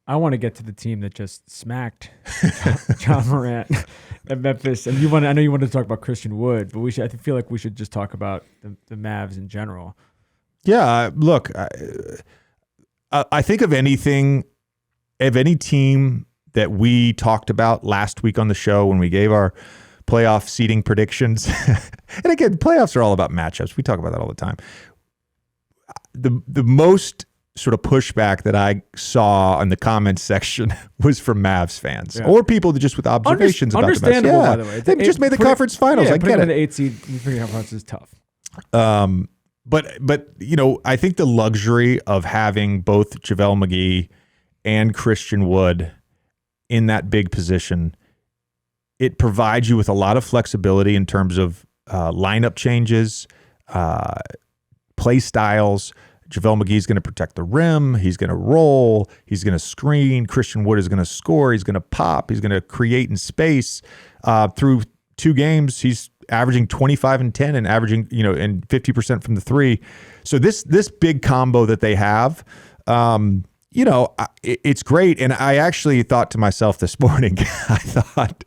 I want to get to the team that just smacked John Morant at Memphis. And I know you wanted to talk about Christian Wood, but I feel like we should just talk about the Mavs in general. Yeah, look, I think of any team that we talked about last week on the show when we gave our playoff seeding predictions. And again, playoffs are all about matchups. We talk about that all the time. The most sort of pushback that I saw in the comments section was from Mavs fans or people that just with observations about the Mavs. Understandable, by the way. They just made the conference finals. I get it. The 8 seed in the conference is tough. But I think the luxury of having both JaVale McGee and Christian Wood in that big position, it provides you with a lot of flexibility in terms of lineup changes, play styles. JaVale McGee is going to protect the rim. He's going to roll. He's going to screen. Christian Wood is going to score. He's going to pop. He's going to create in space. Through 2 games, he's averaging 25 and 10 and averaging, and 50% from the 3. So this big combo that they have, it's great. And I actually thought to myself this morning, I thought,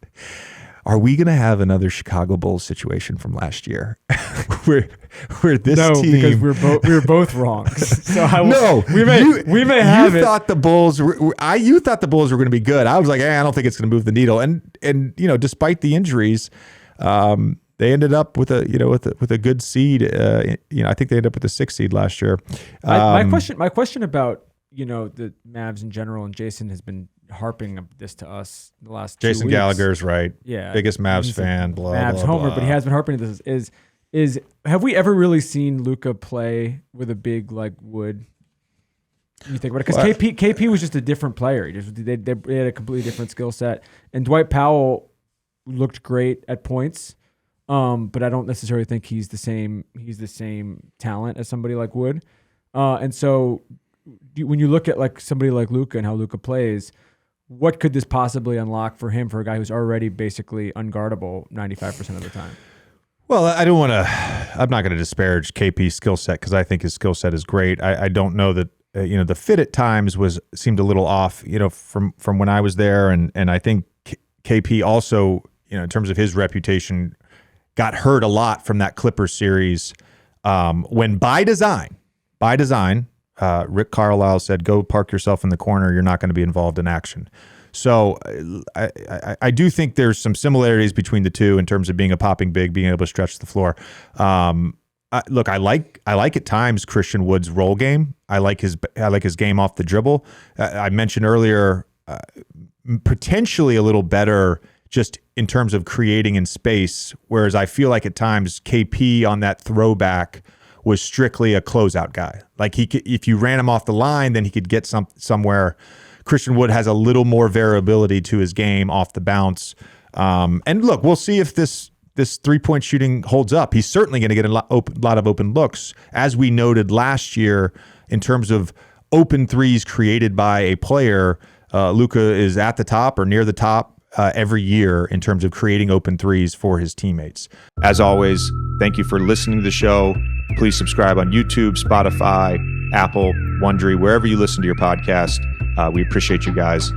are we going to have another Chicago Bulls situation from last year where this team? No, because we were both wrong. So we may have you thought the Bulls you thought the Bulls were going to be good. I was like, I don't think it's going to move the needle. And despite the injuries, they ended up with a good seed. I think they ended up with a 6 seed last year. My question about the Mavs in general, and Jason has been harping this to us the last 2 weeks. Jason Gallagher's right. Yeah, biggest Mavs fan. Mavs homer, but he has been harping this. Is have we ever really seen Luka play with a big like Wood? You think about it, because KP was just a different player. They had a completely different skill set, and Dwight Powell looked great at points, but I don't necessarily think he's the same talent as somebody like Wood, and so when you look at like somebody like Luka and how Luka plays, what could this possibly unlock for him, for a guy who's already basically unguardable 95% of the time? Well, I'm not going to disparage KP's skill set because I think his skill set is great. I don't know that, the fit at times seemed a little off, from when I was there. And I think KP also, in terms of his reputation, got hurt a lot from that Clippers series when by design, Rick Carlisle said, go park yourself in the corner. You're not going to be involved in action. So I do think there's some similarities between the two in terms of being a popping big, being able to stretch the floor. Look, I like at times Christian Wood's roll game. I like his game off the dribble. I mentioned earlier, potentially a little better just in terms of creating in space, whereas I feel like at times KP on that throwback was strictly a closeout guy. Like if you ran him off the line, then he could get somewhere. Christian Wood has a little more variability to his game off the bounce. And look, we'll see if this 3-point shooting holds up. He's certainly going to get a lot of open looks, as we noted last year in terms of open threes created by a player. Luka is at the top or near the top every year in terms of creating open threes for his teammates. As always, thank you for listening to the show. Please subscribe on YouTube, Spotify, Apple, Wondery, wherever you listen to your podcast. We appreciate you guys.